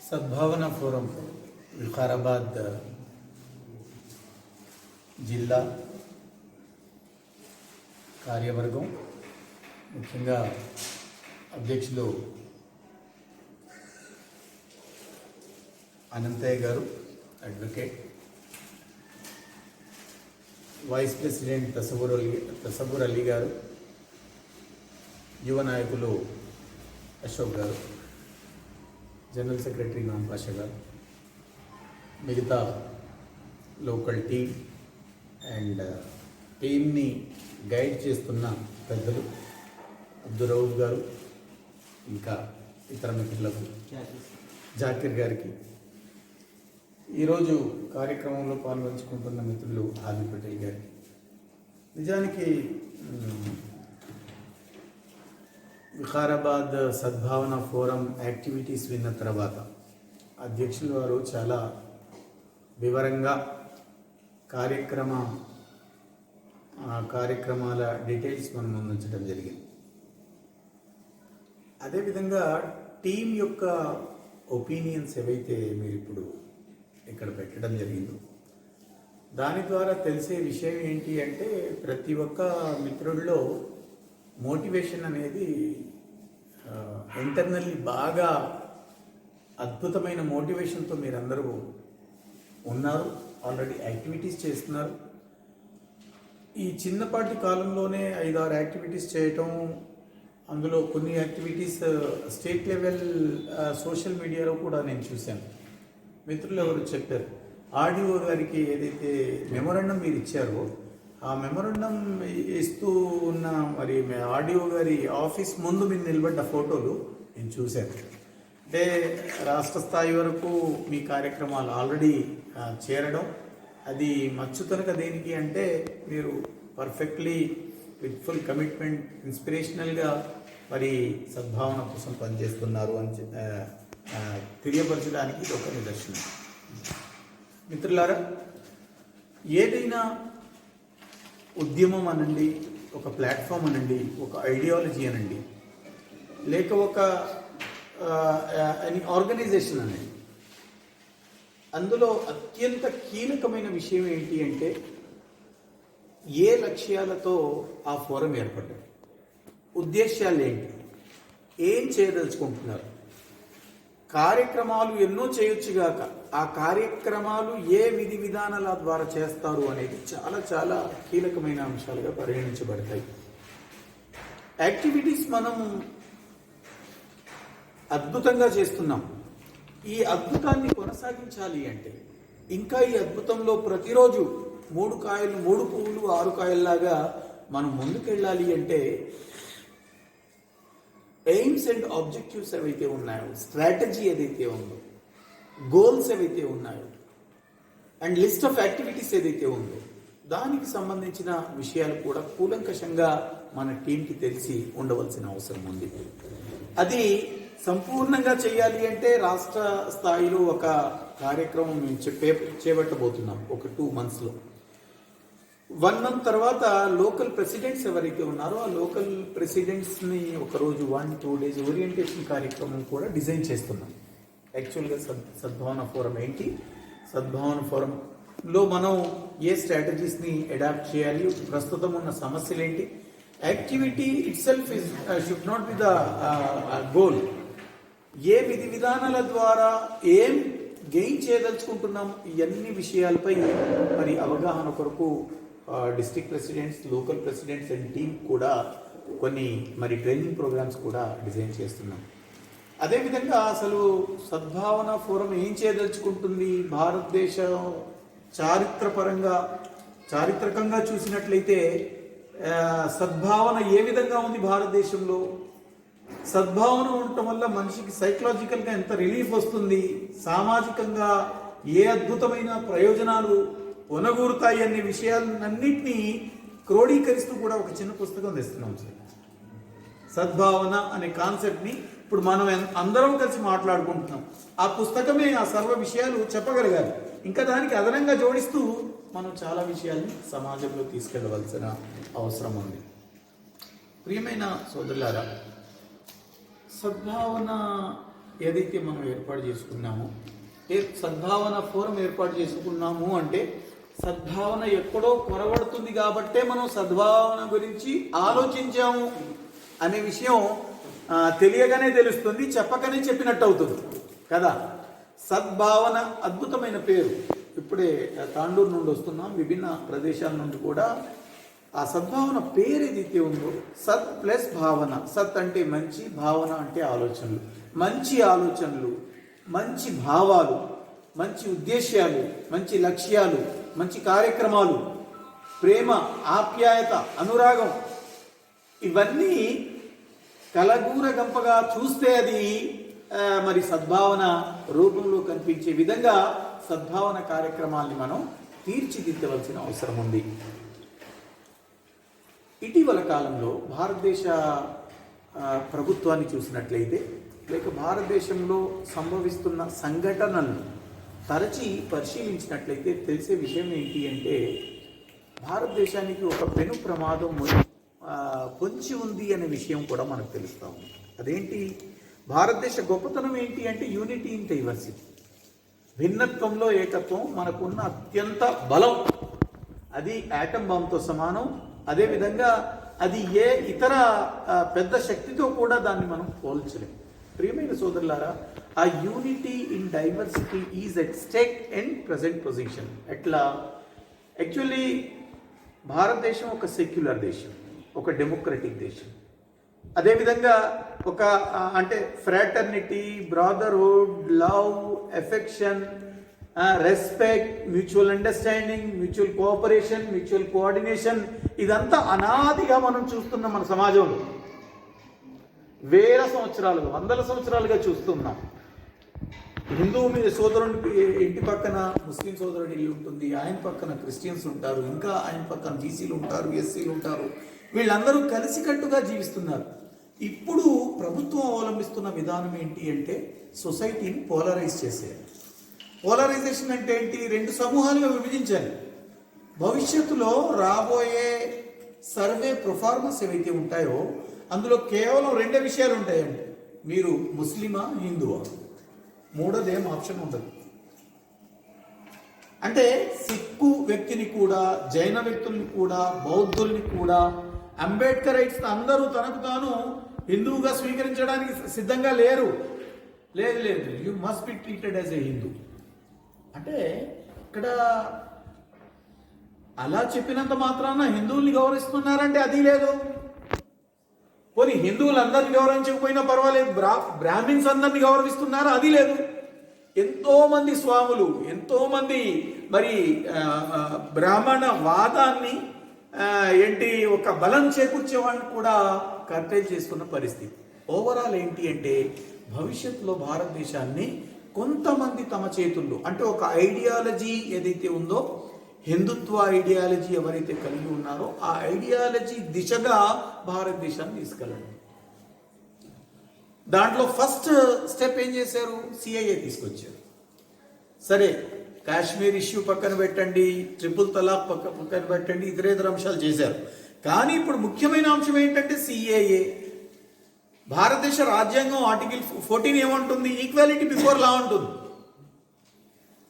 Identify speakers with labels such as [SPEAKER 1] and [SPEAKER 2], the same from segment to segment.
[SPEAKER 1] సద్భావన forum Vikarabad జిల్లా కార్యవర్గం, ముఖ్యంగా అధ్యక్షులు అనంతయ్య గారు, అడ్వకేట్, వైస్ ప్రెసిడెంట్ తసబుర్ అలీ గారు, యువ నాయకులు అశోక్ గారు, జనరల్ సెక్రటరీ నామ్ పాషా గారు, మిగతా లోకల్ టీమ్ అండ్ టీమ్ని గైడ్ చేస్తున్న పెద్దలు అబ్దుల్ రౌఫ్ గారు, ఇంకా ఇతర మిత్రులకు, జాకిర్ గారికి, ఈరోజు కార్యక్రమంలో పాల్గొంచుకుంటున్న మిత్రులు హాజీ పటేల్ గారికి. నిజానికి వికారాబాద్ సద్భావన ఫోరం యాక్టివిటీస్ విన్న తర్వాత అధ్యక్షులు వారు చాలా వివరంగా కార్యక్రమాల డీటెయిల్స్ మన ముందు ఉంచడం జరిగింది. అదేవిధంగా టీం యొక్క ఒపీనియన్స్ ఏవైతే మీరు ఇప్పుడు ఇక్కడ పెట్టడం జరిగిందో దాని ద్వారా తెలిసే విషయం ఏంటి అంటే, ప్రతి ఒక్క మిత్రుల్లో మోటివేషన్ అనేది ఇంటర్నల్లీ బాగా అద్భుతమైన మోటివేషన్తో మీరందరూ ఉన్నారు, ఆల్రెడీ యాక్టివిటీస్ చేస్తున్నారు. ఈ చిన్నపాటి కాలంలోనే 5-6 యాక్టివిటీస్ చేయటం, అందులో కొన్ని యాక్టివిటీస్ స్టేట్ లెవెల్ సోషల్ మీడియాలో కూడా నేను చూశాను. మిత్రులు ఎవరు చెప్పారు, ఆర్డీఓ గారికి ఏదైతే మెమోరాండం మీరు ఇచ్చారో ఆ మెమోరాండం ఇస్తూ ఉన్న మరి ఆర్డీఓ గారి ఆఫీస్ ముందు మీరు నిలబడ్డ ఫోటోలు నేను చూశాను. అంటే రాష్ట్ర స్థాయి వరకు మీ కార్యక్రమాలు ఆల్రెడీ చేరడం, అది మచ్చుతనక దేనికి అంటే మీరు పర్ఫెక్ట్లీ విత్ ఫుల్ కమిట్మెంట్, ఇన్స్పిరేషనల్గా మరి సద్భావన కోసం పనిచేస్తున్నారు అని తెలియపరచడానికి ఇది ఒక నిదర్శనం. మిత్రులారా, ఏదైనా ఉద్యమం అనండి, ఒక ప్లాట్ఫామ్ అనండి, ఒక ఐడియాలజీ అనండి, లేక ఒక ఆర్గనైజేషన్ అనండి, అందులో అత్యంత కీలకమైన విషయం ఏంటి అంటే ఏ లక్ష్యాలతో ఆ ఫోరం ఏర్పడ్డారు, ఉద్దేశాలు ఏంటి, ఏం చేయదలుచుకుంటున్నారు. కార్యక్రమాలు ఎన్నో చేయొచ్చుగాక ఆ కార్యక్రమాలు ఏ విధి విధానాల ద్వారా చేస్తారు అనేది చాలా చాలా కీలకమైన అంశాలుగా పరిగణించబడతాయి. యాక్టివిటీస్ మనం అద్భుతంగా చేస్తున్నాం. ఈ అద్భుతాన్ని కొనసాగించాలి అంటే, ఇంకా ఈ అద్భుతంలో ప్రతిరోజు 3 కాయలు 3 పువ్వులు 6 కాయల్లాగా మనం ముందుకెళ్ళాలి అంటే ఎయిమ్స్ అండ్ ఆబ్జెక్టివ్స్ ఏవైతే ఉన్నాయో, స్ట్రాటజీ ఏదైతే ఉందో, గోల్స్ ఏవైతే ఉన్నాయో అండ్ లిస్ట్ ఆఫ్ యాక్టివిటీస్ ఏదైతే ఉందో దానికి సంబంధించిన విషయాలు కూడా కూలంకషంగా మన టీంకి తెలిసి ఉండవలసిన అవసరం ఉంది. అది సంపూర్ణంగా చేయాలి అంటే రాష్ట్ర స్థాయిలో ఒక కార్యక్రమం మేము చేపట్టబోతున్నాం ఒక 2 monthsలో. 1 month తర్వాత లోకల్ ప్రెసిడెంట్స్ ఎవరైతే ఉన్నారో ఆ లోకల్ ప్రెసిడెంట్స్ని ఒకరోజు 1-2 days ఓరియంటేషన్ కార్యక్రమం కూడా డిజైన్ చేస్తున్నాం. యాక్చువల్గా సద్భావన ఫోరం ఏంటి, సద్భావన ఫోరంలో మనం ఏ స్ట్రాటజీస్ని అడాప్ట్ చేయాలి, ప్రస్తుతం ఉన్న సమస్యలు ఏంటి, activity itself should not be the goal, ఏ విధి విధానాల ద్వారా ఏం గెయిన్ చేయదలుచుకుంటున్నాం, ఇవన్నీ విషయాలపై మరి అవగాహన కొరకు district presidents, local presidents and team కూడా కొన్ని మరి ట్రైనింగ్ ప్రోగ్రామ్స్ కూడా డిజైన్ చేస్తున్నాం. అదేవిధంగా అసలు సద్భావన ఫోరం ఏం చేయదలుచుకుంటుంది, భారతదేశం చారిత్రకంగా చూసినట్లయితే సద్భావన ఏ విధంగా ఉంది భారతదేశంలో, సద్భావన ఉండటం వల్ల మనిషికి సైకలాజికల్గా ఎంత రిలీఫ్ వస్తుంది, సామాజికంగా ఏ అద్భుతమైన ప్రయోజనాలు ఒనగూరుతాయి అనే విషయాలన్నింటినీ క్రోడీకరిస్తూ కూడా ఒక చిన్న పుస్తకం తెస్తున్నాం సార్. సద్భావన అనే కాన్సెప్ట్ని ఇప్పుడు మనం అందరం కలిసి మాట్లాడుకుంటున్నాం. ఆ పుస్తకమే ఆ సర్వ విషయాలు చెప్పగలగాలి. ఇంకా దానికి అదనంగా జోడిస్తూ మనం చాలా విషయాల్ని సమాజంలో తీసుకెళ్లవలసిన అవసరం ఉంది. ప్రియమైన సోదరులారా, సద్భావన ఏదైతే మనం ఏర్పాటు చేసుకున్నామో, సద్భావన ఫోరం ఏర్పాటు చేసుకున్నాము అంటే సద్భావన ఎక్కడో కొరవడుతుంది కాబట్టే మనం సద్భావన గురించి ఆలోచించాము అనే విషయం తెలియగానే తెలుస్తుంది, చెప్పకనే చెప్పినట్టు అవుతుంది కదా. సద్భావన అద్భుతమైన పేరు. ఇప్పుడే తాండూరు నుండి వస్తున్నాం, విభిన్న ప్రదేశాల నుండి కూడా. ఆ సద్భావన పేరు ఏదైతే ఉందో, సత్ ప్లస్ భావన. సత్ అంటే మంచి, భావన అంటే ఆలోచనలు. మంచి ఆలోచనలు, మంచి భావాలు, మంచి ఉద్దేశ్యాలు, మంచి లక్ష్యాలు, మంచి కార్యక్రమాలు, ప్రేమ, ఆప్యాయత, అనురాగం, ఇవన్నీ కలగూరగంపగా చూస్తే అది మరి సద్భావన రూపంలో కనిపించే విధంగా సద్భావన కార్యక్రమాల్ని మనం తీర్చిదిద్దవలసిన అవసరం ఉంది. ఇటీవల కాలంలో భారతదేశ ప్రభుత్వాన్ని చూసినట్లయితే, లేక భారతదేశంలో సంభవిస్తున్న సంఘటనలను తరచి పరిశీలించినట్లయితే తెలిసే విషయం ఏంటి అంటే, భారతదేశానికి ఒక పెను ప్రమాదం పొంచి ఉంది అనే విషయం కూడా మనకు తెలుస్తూ ఉంది. అదేంటి? భారతదేశ గొప్పతనం ఏంటి అంటే యూనిటీ ఇన్ డైవర్సిటీ. భిన్నత్వంలో ఏకత్వం మనకున్న అత్యంత బలం. అది యాటమ్ బాంబ్తో సమానం. అదేవిధంగా అది ఏ ఇతర పెద్ద శక్తితో కూడా దాన్ని మనం పోల్చలేం. ప్రియమైన సోదరులారా, ఆ unity in diversity is at stake in present position. ఎట్లా? యాక్చువల్లీ భారతదేశం ఒక సెక్యులర్ దేశం, ఒక డెమోక్రటిక్ దేశం. అదేవిధంగా ఒక అంటే fraternity, brotherhood, love, affection, respect, mutual understanding, mutual cooperation, mutual coordination, ఇదంతా అనాదిగా మనం చూస్తున్నాం మన సమాజంలో. వేల సంవత్సరాలుగా, వందల సంవత్సరాలుగా చూస్తున్నాం. హిందూ మీద సోదరునికి ఇంటి పక్కన ముస్లిం సోదరుడి ఇల్లు ఉంటుంది, ఆయన పక్కన క్రిస్టియన్స్ ఉంటారు, ఇంకా ఆయన పక్కన బీసీలు ఉంటారు, ఎస్సీలు ఉంటారు. వీళ్ళందరూ కలిసికట్టుగా జీవిస్తున్నారు. ఇప్పుడు ప్రభుత్వం అవలంబిస్తున్న విధానం ఏంటి అంటే సొసైటీని పోలరైజ్ చేసేయాలి. పోలరైజేషన్ అంటే ఏంటి? రెండు సమూహాలుగా విభజించాలి. భవిష్యత్తులో రాబోయే సర్వే ప్రొఫార్మన్స్ ఏవైతే ఉంటాయో అందులో కేవలం రెండే విషయాలు ఉంటాయండి. మీరు ముస్లిమా, హిందువా, మూడోదేం ఆప్షన్ ఉండదు. అంటే సిక్కు వ్యక్తిని కూడా, జైన వ్యక్తుల్ని కూడా, బౌద్ధుల్ని కూడా, అంబేద్కరైట్స్ అందరూ తనకు తాను హిందువుగా స్వీకరించడానికి సిద్ధంగా లేరు. లేదు లేదు, you must be treated as a Hindu. అంటే ఇక్కడ అలా చెప్పినంత మాత్రాన హిందువుల్ని గౌరవిస్తున్నారంటే అది లేదు. పోనీ హిందువులందరినీ గౌరవించకపోయినా పర్వాలేదు, బ్రాహ్మిన్స్ అందరినీ గౌరవిస్తున్నారా? అది లేదు. ఎంతో మంది స్వాములు, ఎంతో మంది మరి బ్రాహ్మణ వాదాన్ని ఏంటి ఒక బలం చేకూర్చేవాడిని కూడా కర్టైల్ చేసుకున్న పరిస్థితి. ఓవరాల్ ఏంటి అంటే భవిష్యత్తులో భారతదేశాన్ని కొంతమంది తమ చేతుల్లో, అంటే ఒక ఐడియాలజీ ఏదైతే ఉందో, హిందుత్వ ఐడియాలజీ ఎవరైతే కలిగి ఉన్నారో ఆ ఐడియాలజీ దిశగా భారతదేశాన్ని తీసుకెళ్ళండి. దాంట్లో ఫస్ట్ స్టెప్ ఏం చేశారు? సిఐఏ తీసుకొచ్చారు. సరే, కాశ్మీర్ ఇష్యూ పక్కన పెట్టండి, ట్రిపుల్ తలాక్ పక్కన పెట్టండి, ఇతరేతర అంశాలు చేశారు. కానీ ఇప్పుడు ముఖ్యమైన అంశం ఏంటంటే సిఏఏ. భారతదేశ రాజ్యాంగం ఆర్టికల్ 14 ఏమంటుంది? ఈక్వాలిటీ బిఫోర్ లా ఉంటుంది.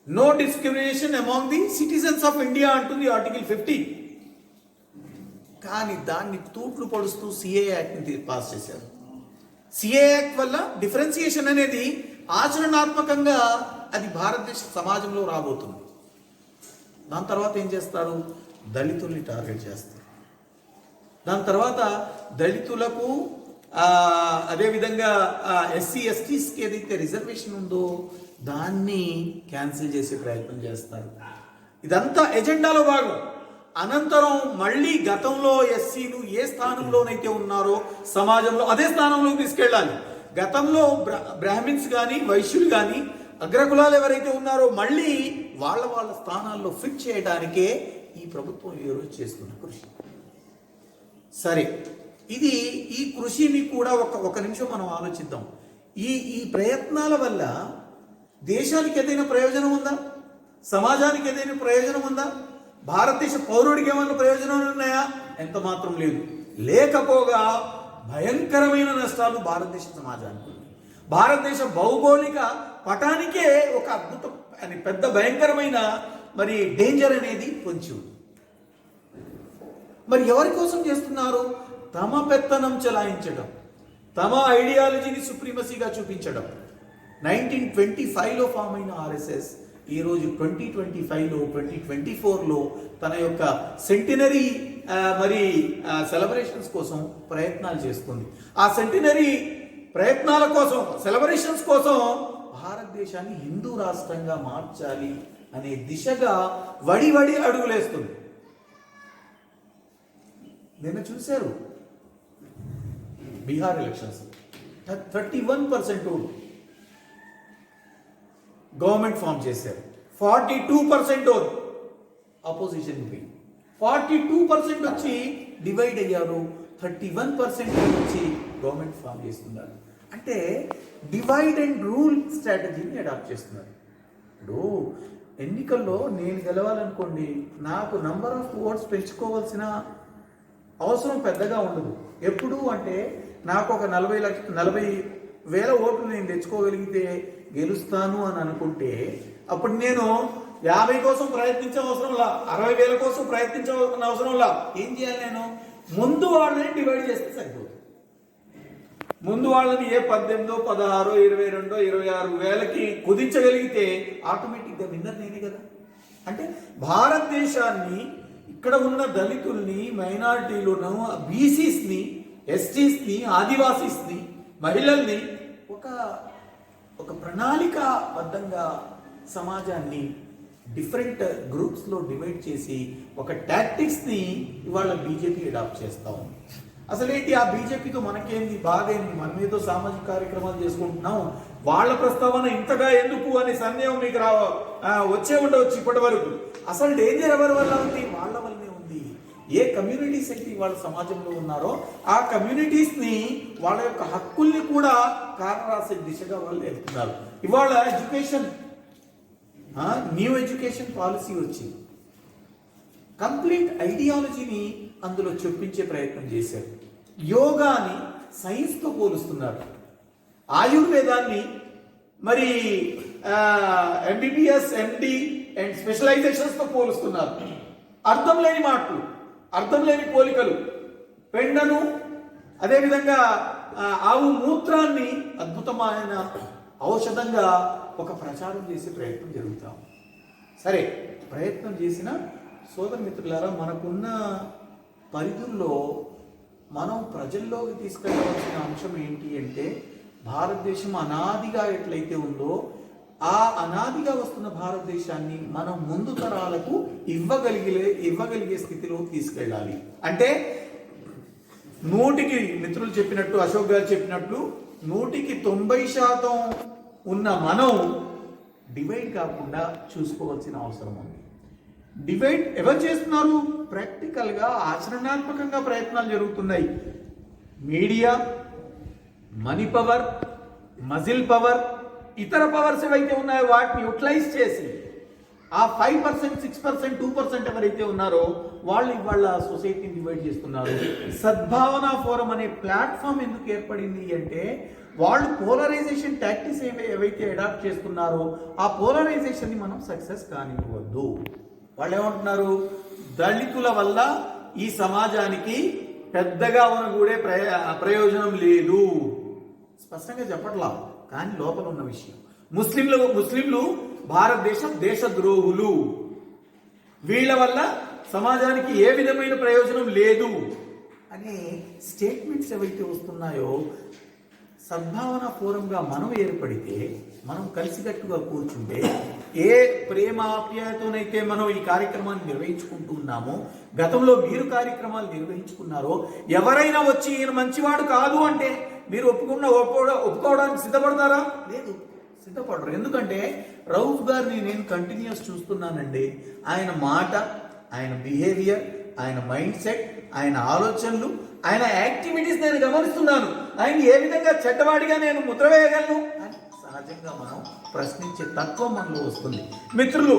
[SPEAKER 1] No discrimination among the citizens of India అంటుంది ఆర్టికల్ 15. కానీ దాన్ని తూట్లు పడుస్తూ సిఏ యాక్ట్ని పాస్ చేశారు. సిఏ యాక్ట్ వల్ల డిఫరెన్సియేషన్ అనేది ఆచరణాత్మకంగా అది భారతదేశ సమాజంలో రాబోతుంది. దాని తర్వాత ఏం చేస్తారు? దళితుల్ని టార్గెట్ చేస్తారు. దాని తర్వాత దళితులకు అదేవిధంగా ఎస్సీ ఎస్టీస్కి ఏదైతే రిజర్వేషన్ ఉందో దాన్ని క్యాన్సిల్ చేసే ప్రయత్నం చేస్తారు. ఇదంతా ఎజెండాలో భాగం. అనంతరం మళ్ళీ గతంలో ఎస్సీలు ఏ స్థానంలోనైతే ఉన్నారో సమాజంలో అదే స్థానంలోకి తీసుకెళ్ళాలి. గతంలో బ్రాహ్మిన్స్ కానీ, వైశ్యులు కానీ, అగ్రకులాలు ఎవరైతే ఉన్నారో మళ్ళీ వాళ్ళ స్థానాల్లో ఫిట్ చేయడానికే ఈ ప్రభుత్వం ఈరోజు చేస్తున్న కృషి. సరే, ఈ కృషిని కూడా ఒక నిమిషం మనం ఆలోచిద్దాం. ఈ ప్రయత్నాల వల్ల దేశానికి ఏదైనా ప్రయోజనం ఉందా? సమాజానికి ఏదైనా ప్రయోజనం ఉందా? భారతదేశ పౌరుడికి ఏమైనా ప్రయోజనాలు ఉన్నాయా? ఎంత మాత్రం లేదు. లేకపోగా భయంకరమైన నష్టాలు భారతదేశ సమాజానికి ఉన్నాయి.
[SPEAKER 2] భారతదేశ భౌగోళిక పటానికే ఒక అద్భుతం అని పెద్ద భయంకరమైన మరి డేంజర్ అనేది పొంచి ఉంది. మరి ఎవరి కోసం చేస్తున్నారు? తమ పెత్తనం చెలాయించడం, తమ ఐడియాలజీని సుప్రీమసీగా చూపించడం. 1925లో ఫామ్ అయిన ఆర్ఎస్ఎస్ ఈరోజు 2025లో 2024లో తన యొక్క సెంటినరీ మరి సెలబ్రేషన్స్ కోసం ప్రయత్నాలు చేస్తుంది. ఆ సెంటినరీ ప్రయత్నాల కోసం, సెలబ్రేషన్స్ కోసం భారతదేశాన్ని హిందూ రాష్ట్రంగా మార్చాలి అనే దిశగా వడి అడుగులేస్తుంది. నిన్న చూశారు బీహార్ ఎలక్షన్స్, 31% గవర్నమెంట్ ఫామ్ చేశారు, 42% అపోజిషన్ 42% వచ్చి డివైడ్ అయ్యారు, 31% వచ్చి గవర్నమెంట్ ఫామ్ చేస్తున్నారు. అంటే డివైడ్ అండ్ రూల్ స్ట్రాటజీని అడాప్ట్ చేస్తున్నారు. ఇప్పుడు ఎన్నికల్లో నేను గెలవాలనుకోండి, నాకు నంబర్ ఆఫ్ ఓట్స్ పెంచుకోవాల్సిన అవసరం పెద్దగా ఉండదు. ఎప్పుడు అంటే నాకు ఒక 40,000 ఓట్లు నేను తెచ్చుకోగలిగితే గెలుస్తాను అని అనుకుంటే అప్పుడు నేను 50 కోసం ప్రయత్నించే అవసరంలా, 60,000 కోసం ప్రయత్నించవలసిన అవసరంలా. ఏం చేయాలి? నేను ముందు వాళ్ళని డివైడ్ చేస్తే సరిపోతుంది. ముందు వాళ్ళని ఏ 18, 16, 22, 26,000కి కుదించగలిగితే ఆటోమేటిక్గా విన్నర్ నేనే కదా. అంటే భారతదేశాన్ని, ఇక్కడ ఉన్న దళితుల్ని, మైనారిటీలను, బీసీస్ని, ఎస్టీస్ని, ఆదివాసీస్ని, మహిళల్ని ఒక ప్రణాళికాబద్ధంగా సమాజాన్ని డిఫరెంట్ గ్రూప్స్లో డివైడ్ చేసి ఒక టాక్టిక్స్ని ఇవాళ బీజేపీ అడాప్ట్ చేస్తా ఉంది. అసలేంటి ఆ బీజేపీతో మనకేంది, బాగైంది, మనం ఏదో సామాజిక కార్యక్రమాలు చేసుకుంటున్నాం, వాళ్ళ ప్రస్తావన ఇంతగా ఎందుకు అనే సందేహం మీకు వచ్చే ఉండవచ్చు ఇప్పటి వరకు. అసలు డేంజర్ ఎవరి వల్ల ఉంది? వాళ్ళ వల్లనే ఉంది. ఏ కమ్యూనిటీస్ అయితే వాళ్ళ సమాజంలో ఉన్నారో ఆ కమ్యూనిటీస్ని, వాళ్ళ యొక్క హక్కుల్ని కూడా కారరాసే దిశగా వాళ్ళు వెళ్తున్నారు. ఇవాళ ఎడ్యుకేషన్, న్యూ ఎడ్యుకేషన్ పాలసీ వచ్చింది, కంప్లీట్ ఐడియాలజీని అందులో చొప్పించే ప్రయత్నం చేశారు. యోగాని సైన్స్తో పోలుస్తున్నారు, ఆయుర్వేదాన్ని మరి ఎంబీబీఎస్, ఎండి అండ్ స్పెషలైజేషన్స్తో పోలుస్తున్నారు. అర్థం లేని మాటలు, అర్థం లేని పోలికలు. పెండను, అదేవిధంగా ఆవు మూత్రాన్ని అద్భుతమైన ఔషధంగా ఒక ప్రచారం చేసే ప్రయత్నం జరుగుతాం. సరే, ప్రయత్నం చేసిన సోదర మిత్రులారా, మనకున్న పరిధుల్లో మనం ప్రజల్లోకి తీసుకెళ్ళవలసిన అంశం ఏంటి అంటే, భారతదేశం అనాదిగా ఎట్లయితే ఉందో ఆ అనాదిగా వస్తున్న భారతదేశాన్ని మనం ముందు తరాలకు ఇవ్వగలిగే స్థితిలో తీసుకెళ్ళాలి. అంటే 100కి మిత్రులు చెప్పినట్టు, అశోక్ గారు చెప్పినట్లు 100కి 90% ఉన్న మనం డివైడ్ కాకుండా చూసుకోవాల్సిన అవసరం ఉంది. డివైడ్ ఎవరు చేస్తున్నారు? ప్రాక్టికల్గా, ఆచరణాత్మకంగా ప్రయత్నాలు జరుగుతున్నాయి. Media, money power, muscle power, ఇతర పవర్స్ ఏవైతే ఉన్నాయో వాటిని యూటిలైజ్ చేసి ఆ 5%, 6%, 2% ఎవరైతే ఉన్నారో వాళ్ళు ఇవాళ సొసైటీని డివైడ్ చేస్తున్నారు. సద్భావన ఫోరం అనే ప్లాట్ఫామ్ ఎందుకు ఏర్పడింది అంటే, వాళ్ళు పోలరైజేషన్ టాక్టిక్స్ ఏవైతే అడాప్ట్ చేస్తున్నారో ఆ పోలరైజేషన్ని మనం సక్సెస్ కానివ్వద్దు. వాళ్ళు ఏమంటున్నారు? దళితుల వల్ల ఈ సమాజానికి పెద్దగా ఉనగూడే ప్రయోజనం లేదు, స్పష్టంగా చెప్పట్లా, కానీ లోపల ఉన్న విషయం. ముస్లింలు భారతదేశం దేశద్రోహులు, వీళ్ళ వల్ల సమాజానికి ఏ విధమైన ప్రయోజనం లేదు అనే స్టేట్మెంట్స్ ఏవైతే వస్తున్నాయో, సద్భావన ఫోరంగా మనం ఏర్పడితే, మనం కలిసికట్టుగా కూర్చుంటే, ఏ ప్రేమాప్యాయతోనైతే మనం ఈ కార్యక్రమాన్ని నిర్వహించుకుంటూ ఉన్నామో, గతంలో మీరు కార్యక్రమాలు నిర్వహించుకున్నారో, ఎవరైనా వచ్చి ఈయన మంచివాడు కాదు అంటే మీరు ఒప్పుకోవడానికి సిద్ధపడతారా? లేదు, సిద్ధపడరు. ఎందుకంటే రౌఫ్ గారిని నేను కంటిన్యూస్ చూస్తున్నానండి. ఆయన మాట, ఆయన బిహేవియర్, ఆయన మైండ్ సెట్, ఆయన ఆలోచనలు, ఆయన యాక్టివిటీస్ నేను గమనిస్తున్నాను. ఆయన ఏ విధంగా చెడ్డవాడిగా నేను ముద్ర వేయగలను అని సహజంగా మనం ప్రశ్నించే తత్వం మనలో వస్తుంది. మిత్రులు,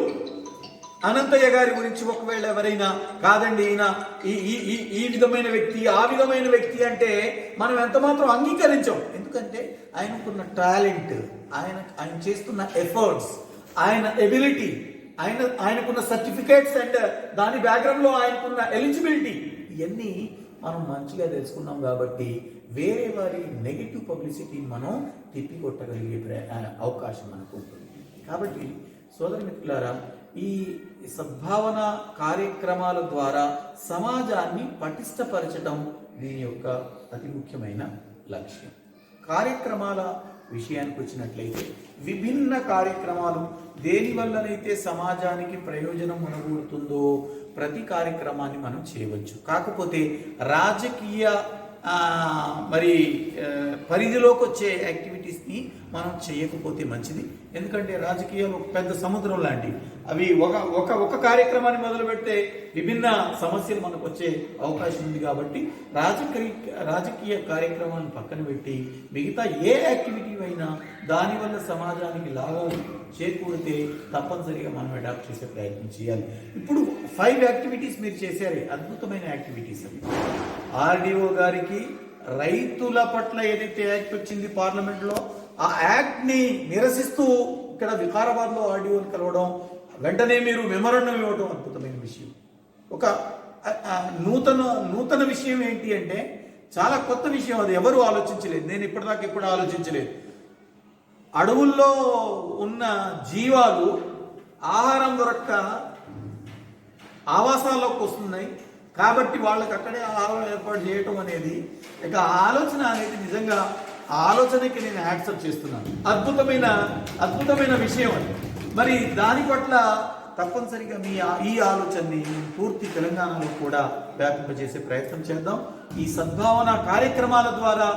[SPEAKER 2] అనంతయ్య గారి గురించి ఒకవేళ ఎవరైనా కాదండి ఈయన ఈ ఈ ఈ ఈ విధమైన వ్యక్తి ఆ విధమైన వ్యక్తి అంటే మనం ఎంత మాత్రం అంగీకరించాం. ఎందుకంటే ఆయనకున్న టాలెంట్, ఆయన చేస్తున్న ఎఫర్ట్స్, ఆయన ఎబిలిటీ, ఆయనకున్న సర్టిఫికేట్స్ అండ్ దాని బ్యాక్గ్రౌండ్ లో ఆయనకున్న ఎలిజిబిలిటీ, ఇవన్నీ మనం మంచిగా తెలుసుకున్నాం కాబట్టి వేరే వారి నెగిటివ్ పబ్లిసిటీని మనం తిప్పికొట్టగలిగే అవకాశం మనకు ఉంటుంది. కాబట్టి సోదర మిత్రులారా, ఈ సద్భావన కార్యక్రమాల ద్వారా సమాజాన్ని పటిష్టపరచడం దీని యొక్క అతి ముఖ్యమైన లక్ష్యం. కార్యక్రమాల విషయానికి వచ్చినట్లయితే విభిన్న కార్యక్రమాలు దేని వల్లనైతే సమాజానికి ప్రయోజనం మనగూడుతుందో ప్రతి కార్యక్రమాన్ని మనం చేయవచ్చు. కాకపోతే రాజకీయ మరి పరిధిలోకి వచ్చే యాక్టివిటీస్ని మనం చేయకపోతే మంచిది. ఎందుకంటే రాజకీయాలు ఒక పెద్ద సముద్రం లాంటివి. అవి ఒక కార్యక్రమాన్ని మొదలు పెడితే విభిన్న సమస్యలు మనకు వచ్చే అవకాశం ఉంది. కాబట్టి రాజకీయ కార్యక్రమాలను పక్కన పెట్టి మిగతా ఏ యాక్టివిటీ అయినా దానివల్ల సమాజానికి లాభం చేకూరితే తప్పనిసరిగా మనం అడాప్ట్ చేసే ప్రయత్నం చేయాలి. ఇప్పుడు 5 యాక్టివిటీస్ మీరు చేశారు, అద్భుతమైన యాక్టివిటీస్ అవి. ఆర్డీఓ గారికి రైతుల పట్ల ఏదైతే యాక్ట్ వచ్చింది పార్లమెంట్లో, ఆ యాక్ట్ ని నిరసిస్తూ ఇక్కడ వికారాబాద్ లో ఆర్డీఓని కలవడం, వెంటనే మీరు మెమోరాండం ఇవ్వడం అద్భుతమైన విషయం. ఒక నూతన విషయం ఏంటి అంటే చాలా కొత్త విషయం, అది ఎవరు ఆలోచించలేదు. నేను ఇప్పటిదాకా ఎప్పుడు ఆలోచించలేదు. అడవుల్లో ఉన్న జీవాలు ఆహారం దొరక్క ఆవాసాల్లోకి వస్తున్నాయి కాబట్టి వాళ్ళకి అక్కడే ఆహారం ఏర్పాటు చేయటం అనేది, ఇక ఆలోచన అనేది నిజంగా ఆ ఆలోచనకి నేను యాక్సెప్ట్ చేస్తున్నాను. అద్భుతమైన విషయం అది. మరి దాని పట్ల తప్పనిసరిగా ఈ ఆలోచనని పూర్తి తెలంగాణలో కూడా వ్యాపింపజేసే ప్రయత్నం చేద్దాం. ఈ సద్భావన కార్యక్రమాల ద్వారా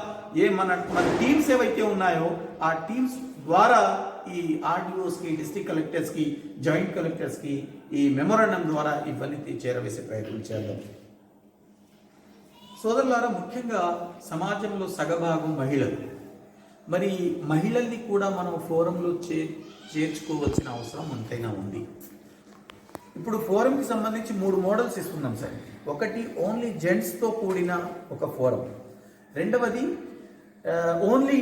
[SPEAKER 2] మన టీమ్స్ ఏవైతే ఉన్నాయో ఆ టీమ్స్ ద్వారా ఈ ఆర్డీఓస్కి, డిస్ట్రిక్ట్ కలెక్టర్స్కి, జాయింట్ కలెక్టర్స్కి ఈ మెమోరాండం ద్వారా ఇవన్నీ చేరవేసే ప్రయత్నం చేద్దాం. సోదరులారా, ముఖ్యంగా సమాజంలో సగభాగం మహిళలు. మరి మహిళల్ని కూడా మనం ఫోరంలో చేర్చుకోవాల్సిన అవసరం ఎంతైనా ఉంది. ఇప్పుడు ఫోరంకి సంబంధించి 3 మోడల్స్ ఇస్తున్నాం సార్. ఒకటి ఓన్లీ జెంట్స్తో కూడిన ఒక ఫోరం, రెండవది ఓన్లీ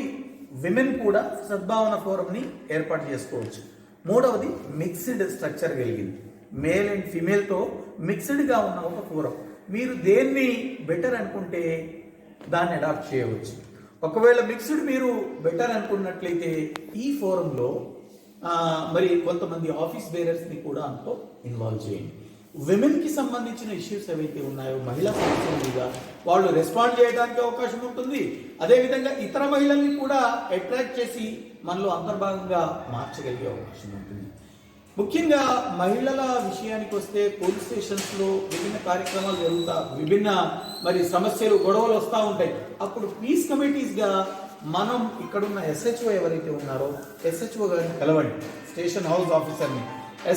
[SPEAKER 2] విమెన్ కూడా సద్భావన ఫోరంని ఏర్పాటు చేసుకోవచ్చు, మూడవది మిక్స్డ్ స్ట్రక్చర్ కలిగింది, మేల్ అండ్ ఫిమేల్తో మిక్స్డ్గా ఉన్న ఒక ఫోరం. మీరు దేన్ని బెటర్ అనుకుంటే దాన్ని అడాప్ట్ చేయవచ్చు. ఒకవేళ మిక్స్డ్ మీరు బెటర్ అనుకున్నట్లయితే ఈ ఫోరంలో మరి కొంతమంది ఆఫీస్ బేరర్స్ని కూడా అందులో ఇన్వాల్వ్ చేయండి. విమెన్కి సంబంధించిన ఇష్యూస్ ఏవైతే ఉన్నాయో మహిళా సమస్యల మీద వాళ్ళు రెస్పాండ్ చేయడానికి అవకాశం ఉంటుంది. అదేవిధంగా ఇతర మహిళల్ని కూడా అట్రాక్ట్ చేసి మనలో అంతర్భాగంగా మార్చగలిగే అవకాశం ఉంటుంది. ముఖ్యంగా మహిళల విషయానికి వస్తే పోలీస్ స్టేషన్స్లో విభిన్న కార్యక్రమాలు జరుగుతా, విభిన్న మరి సమస్యలు, గొడవలు వస్తూ ఉంటాయి. అప్పుడు పీస్ కమిటీస్గా మనం ఇక్కడున్న SHO ఎవరైతే ఉన్నారో SHO గారిని కలవండి, స్టేషన్ హౌస్ ఆఫీసర్ని,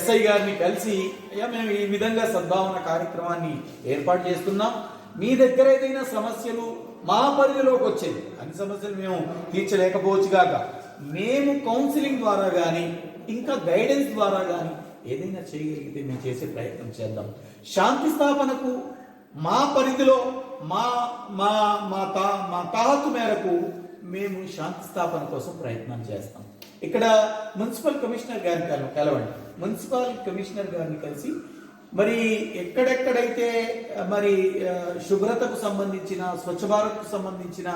[SPEAKER 2] SI గారిని కలిసి అయ్యా మేము ఈ విధంగా సద్భావన కార్యక్రమాన్ని ఏర్పాటు చేస్తున్నాం, మీ దగ్గర ఏదైనా సమస్యలు మా పరిధిలోకి వచ్చేది, అన్ని సమస్యలు మేము తీర్చలేకపోవచ్చు కాక మేము కౌన్సిలింగ్ ద్వారా కానీ ఇంకా గైడెన్స్ ద్వారా కానీ ఏదైనా చేయగలిగితే మేము చేసే ప్రయత్నం చేద్దాం. శాంతి స్థాపనకు మా పరిధిలో మా మా మా తాహతు మేరకు మేము శాంతి స్థాపన కోసం ప్రయత్నం చేస్తాం. ఇక్కడ మున్సిపల్ కమిషనర్ గారిని కలవండి, మున్సిపల్ కమిషనర్ గారిని కలిసి మరి ఎక్కడెక్కడైతే మరి శుభ్రతకు సంబంధించిన, స్వచ్ఛ భారత్కు సంబంధించిన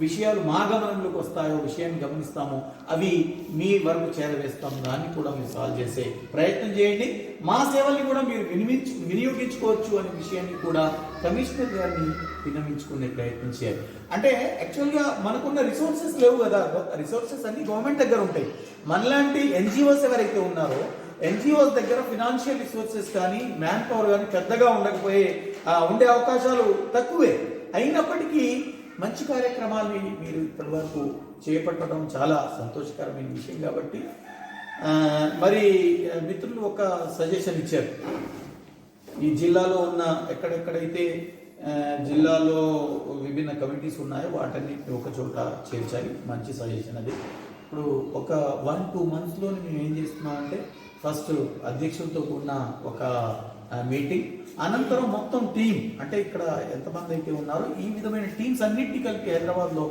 [SPEAKER 2] విషయాలు మా గమనంలోకి వస్తాయో, విషయాన్ని గమనిస్తామో అవి మీ వరకు చేరవేస్తాం. దాన్ని కూడా మీరు సాల్వ్ చేసే ప్రయత్నం చేయండి. మా సేవల్ని కూడా మీరు వినియోగించుకోవచ్చు అనే విషయాన్ని కూడా కమిషనర్ గారిని విన్నవించుకునే ప్రయత్నం చేయాలి. అంటే యాక్చువల్గా మనకున్న రిసోర్సెస్ లేవు కదా, రిసోర్సెస్ అన్ని గవర్నమెంట్ దగ్గర ఉంటాయి. మనలాంటి NGOs ఎవరైతే ఉన్నారో NGOs దగ్గర ఫినాన్షియల్ రిసోర్సెస్ కానీ మ్యాన్ పవర్ కానీ పెద్దగా ఉండే అవకాశాలు తక్కువే. అయినప్పటికీ మంచి కార్యక్రమాల్ని మీరు ఇప్పటి వరకు చేపట్టడం చాలా సంతోషకరమైన విషయం. కాబట్టి మరి మిత్రులు ఒక సజెషన్ ఇచ్చారు, ఈ జిల్లాలో ఉన్న ఎక్కడెక్కడైతే జిల్లాలో విభిన్న కమిటీస్ ఉన్నాయో వాటన్నిటిని ఒక చోట చేర్చాలి. మంచి సజెషన్ అది. ఇప్పుడు ఒక 1-2 మంత్స్లో మేము ఏం చేస్తున్నాం అంటే
[SPEAKER 1] ఫస్ట్ అధ్యక్షులతో కూడిన ఒక మీటింగ్, అనంతరం మొత్తం టీం, అంటే ఇక్కడ ఎంతమంది అయితే ఉన్నారో ఈ విధమైన టీమ్స్ అన్నింటినీ కలిపి హైదరాబాద్లో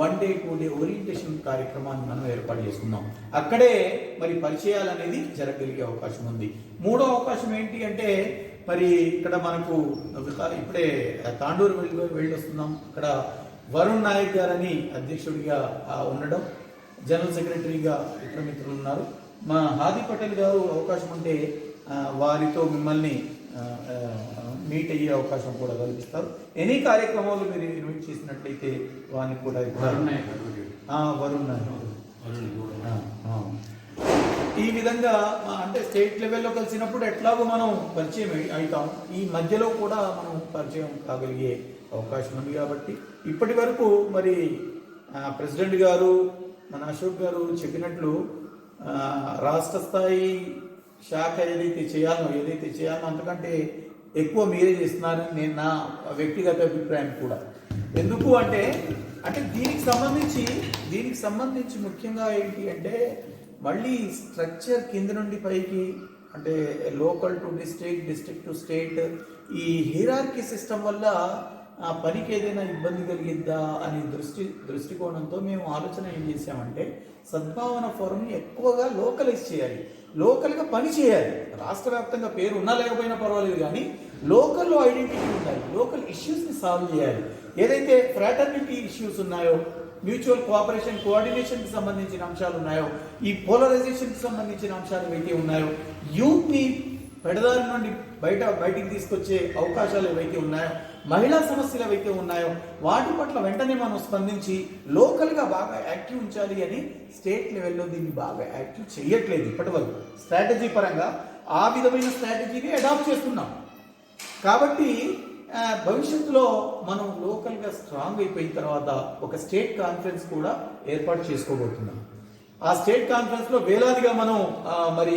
[SPEAKER 1] 1 డే 2 డే ఓరియంటేషన్ కార్యక్రమాన్ని మనం ఏర్పాటు చేసుకున్నాం. అక్కడే మరి పరిచయాలు అనేది జరగగలిగే అవకాశం ఉంది. మూడో అవకాశం ఏంటి అంటే మరి ఇక్కడ మనకు ఇప్పుడే తాండూరు వెళ్ళి వస్తున్నాం. ఇక్కడ వరుణ్ నాయక్ గారని అధ్యక్షుడిగా ఉండడం, జనరల్ సెక్రటరీగా ఇతర మిత్రులు ఉన్నారు. మా హాదీ పటేల్ గారు అవకాశం ఉంటే వారితో మిమ్మల్ని మీట్ అయ్యే అవకాశం కూడా కల్పిస్తారు. ఎనీ కార్యక్రమాలు మీరు ఇన్వైట్ చేసినట్లయితే వారిని కూడా వరుణ్ నాయక్ ఈ విధంగా అంటే స్టేట్ లెవెల్లో కలిసినప్పుడు ఎట్లాగో మనం పరిచయం అవుతాం, ఈ మధ్యలో కూడా మనం పరిచయం కాగలిగే అవకాశం ఉంది. కాబట్టి ఇప్పటి వరకు మరి ప్రెసిడెంట్ గారు మన అశోక్ గారు చెప్పినట్లు రాష్ట్ర స్థాయి శాఖ ఏదైతే చేయాలో అంతకంటే ఎక్కువ మీరే చేస్తున్నారని నేను నా వ్యక్తిగత అభిప్రాయం కూడా. ఎందుకు అంటే దీనికి సంబంధించి ముఖ్యంగా ఏంటి అంటే మళ్ళీ స్ట్రక్చర్ కింద నుండి పైకి, అంటే local to district, district to state, ఈ హీరార్కీ సిస్టమ్ వల్ల ఆ పనికి ఏదైనా ఇబ్బంది కలిగిద్దా అనే దృష్టికోణంతో మేము ఆలోచన ఏం చేసామంటే సద్భావన ఫోరంని ఎక్కువగా లోకలైజ్ చేయాలి, లోకల్గా పని చేయాలి. రాష్ట్ర వ్యాప్తంగా పేరు ఉన్నా లేకపోయినా పర్వాలేదు, కానీ లోకల్లో ఐడెంటిటీ ఉండాలి, లోకల్ ఇష్యూస్ని సాల్వ్ చేయాలి. ఏదైతే ఫ్రాటర్నిటీ ఇష్యూస్ ఉన్నాయో, మ్యూచువల్ కోఆపరేషన్ కోఆర్డినేషన్కి సంబంధించిన అంశాలు ఉన్నాయో, ఈ పోలరైజేషన్కి సంబంధించిన అంశాలు ఏవైతే ఉన్నాయో, యూత్ని పెడదారి నుండి బయటికి తీసుకొచ్చే అవకాశాలు ఏవైతే ఉన్నాయో, మహిళా సమస్యలు ఏవైతే ఉన్నాయో వాటి పట్ల వెంటనే మనం స్పందించి లోకల్గా బాగా యాక్టివ్ ఉంచాలి అని స్టేట్ లెవెల్లో దీన్ని బాగా యాక్టివ్ చేయట్లేదు ఇప్పటి వరకు. స్ట్రాటజీ పరంగా ఆ విధమైన స్ట్రాటజీని అడాప్ట్ చేస్తున్నాం. కాబట్టి భవిష్యత్తులో మనం లోకల్గా స్ట్రాంగ్ అయిపోయిన తర్వాత ఒక స్టేట్ కాన్ఫరెన్స్ కూడా ఏర్పాటు చేసుకోబోతున్నాం. ఆ స్టేట్ కాన్ఫరెన్స్లో వేలాదిగా మనం మరి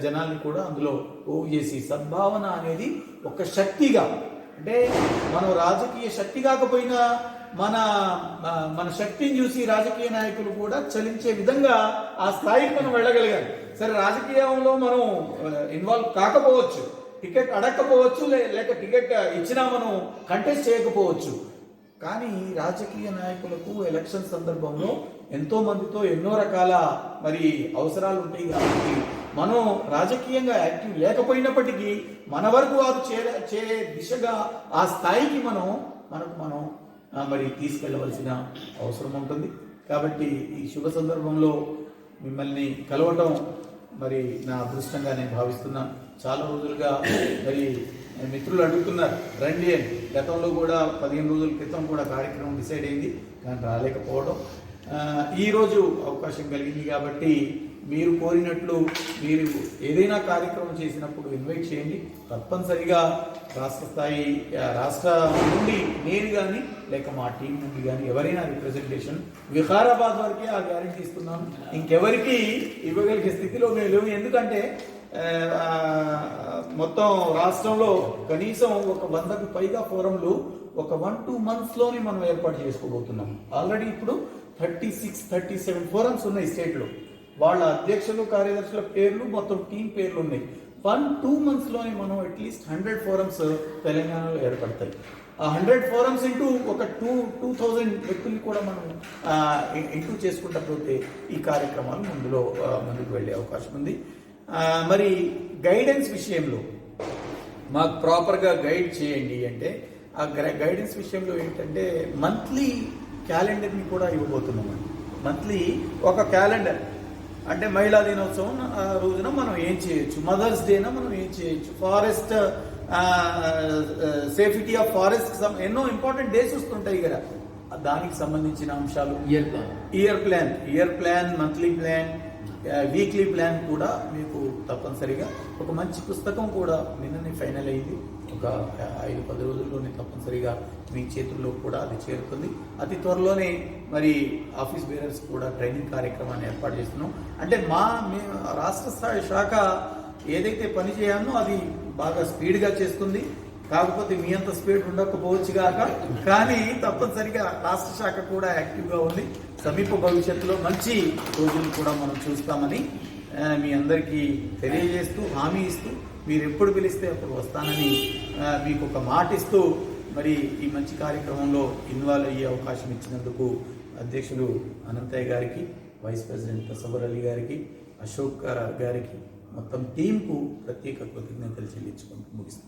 [SPEAKER 1] జనాల్ని కూడా అందులో పోగు చేసి సద్భావన అనేది ఒక శక్తిగా, అంటే మనం రాజకీయ శక్తి కాకపోయినా మన శక్తిని చూసి రాజకీయ నాయకులు కూడా చలించే విధంగా ఆ స్థాయికి మనం వెళ్ళగలిగాం. సరే, రాజకీయంలో మనం ఇన్వాల్వ్ కాకపోవచ్చు, టికెట్ అడగకపోవచ్చు, లేక టికెట్ ఇచ్చినా మనం కంటెస్ట్ చేయకపోవచ్చు, కానీ రాజకీయ నాయకులకు ఎలక్షన్ సందర్భంలో ఎంతో మందితో ఎన్నో రకాల మరి అవసరాలు ఉంటాయి. కాబట్టి మనం రాజకీయంగా యాక్టివ్ లేకపోయినప్పటికీ మన వరకు వారు చే దిశగా ఆ స్థాయికి మనం మరి తీసుకెళ్ళవలసిన అవసరం ఉంటుంది. కాబట్టి ఈ శుభ సందర్భంలో మిమ్మల్ని కలవటం మరి నా అదృష్టంగా నేను భావిస్తున్నాను. చాలా రోజులుగా మరి మిత్రులు అడుగుతున్నారు రండి అని. గతంలో కూడా 15 రోజుల క్రితం కూడా కార్యక్రమం డిసైడ్ అయింది, కానీ రాలేకపోవడం. ఈరోజు అవకాశం కలిగింది కాబట్టి మీరు కోరినట్లు మీరు ఏదైనా కార్యక్రమం చేసినప్పుడు ఇన్వైట్ చేయండి. తప్పనిసరిగా రాష్ట్ర నుండి నేను కానీ లేక మా టీం నుండి కానీ ఎవరైనా రిప్రజెంటేషన్, వికారాబాద్ వరకే ఆ గ్యారెంటీ ఇస్తున్నాను, ఇంకెవరికి ఇవ్వగలిగే స్థితిలో మేము లేవు. ఎందుకంటే మొత్తం రాష్ట్రంలో కనీసం ఒక 100కు పైగా ఫోరంలు ఒక 1-2 monthsలోనే మనం ఏర్పాటు చేసుకోబోతున్నాం. ఆల్రెడీ ఇప్పుడు 36-37 ఫోరమ్స్ ఉన్నాయి స్టేట్లో. వాళ్ళ అధ్యక్షులు కార్యదర్శుల పేర్లు మొత్తం టీం పేర్లు ఉన్నాయి. 1-2 monthsలోనే మనం అట్లీస్ట్ 100 ఫోరమ్స్ తెలంగాణలో ఏర్పడతాయి. ఆ 100 ఫోరమ్స్ ఇంటూ ఒక 2,000 వ్యక్తుల్ని కూడా మనం ఇంటూ చేసుకుంటా పోతే ఈ కార్యక్రమాలు ముందుకు వెళ్ళే అవకాశం ఉంది. మరి గైడెన్స్ విషయంలో మాకు ప్రాపర్గా గైడ్ చేయండి అంటే ఆ గైడెన్స్ విషయంలో ఏంటంటే మంత్లీ క్యాలెండర్ని కూడా ఇవ్వబోతున్నాం. మంత్లీ ఒక క్యాలెండర్, అంటే మహిళా దినోత్సవం రోజున మనం ఏం చేయొచ్చు, మదర్స్ డేన మనం ఏం చేయొచ్చు, ఫారెస్ట్ సేఫ్టీ ఆఫ్ ఫారెస్ట్ ఎన్నో ఇంపార్టెంట్ డేస్ వస్తుంటాయి కదా, దానికి సంబంధించిన అంశాలు, year plan, monthly plan, weekly plan కూడా మీకు తప్పనిసరిగా ఒక మంచి పుస్తకం కూడా నిన్ననే ఫైనల్ అయింది. ఒక 5-10 రోజుల్లోనే తప్పనిసరిగా మీ చేతుల్లో కూడా అది చేరుతుంది. అతి త్వరలోనే మరి ఆఫీస్ బేరర్స్ కూడా ట్రైనింగ్ కార్యక్రమాన్ని ఏర్పాటు చేస్తున్నాం. అంటే మేము రాష్ట్ర స్థాయి శాఖ ఏదైతే పని చేయాలో అది బాగా స్పీడ్గా చేస్తుంది. కాకపోతే మీ అంత స్పీడ్ ఉండకపోవచ్చు కాక, కానీ తప్పనిసరిగా రాష్ట్ర శాఖ కూడా యాక్టివ్గా ఉంది. సమీప భవిష్యత్తులో మంచి రోజులు కూడా మనం చూస్తామని మీ అందరికీ తెలియజేస్తూ హామీ ఇస్తూ మీరు ఎప్పుడు పిలిస్తే అప్పుడు వస్తానని మీకు ఒక మాట ఇస్తూ మరి ఈ మంచి కార్యక్రమంలో ఇన్వాల్వ్ అయ్యే అవకాశం ఇచ్చినందుకు అధ్యక్షులు అనంతయ్య గారికి, వైస్ ప్రెసిడెంట్ సబర్ అలీ గారికి, అశోక్ గారికి, మొత్తం టీంకు ప్రత్యేక కృతజ్ఞతలు చెల్లించుకుంటూ ముగిస్తున్నాను.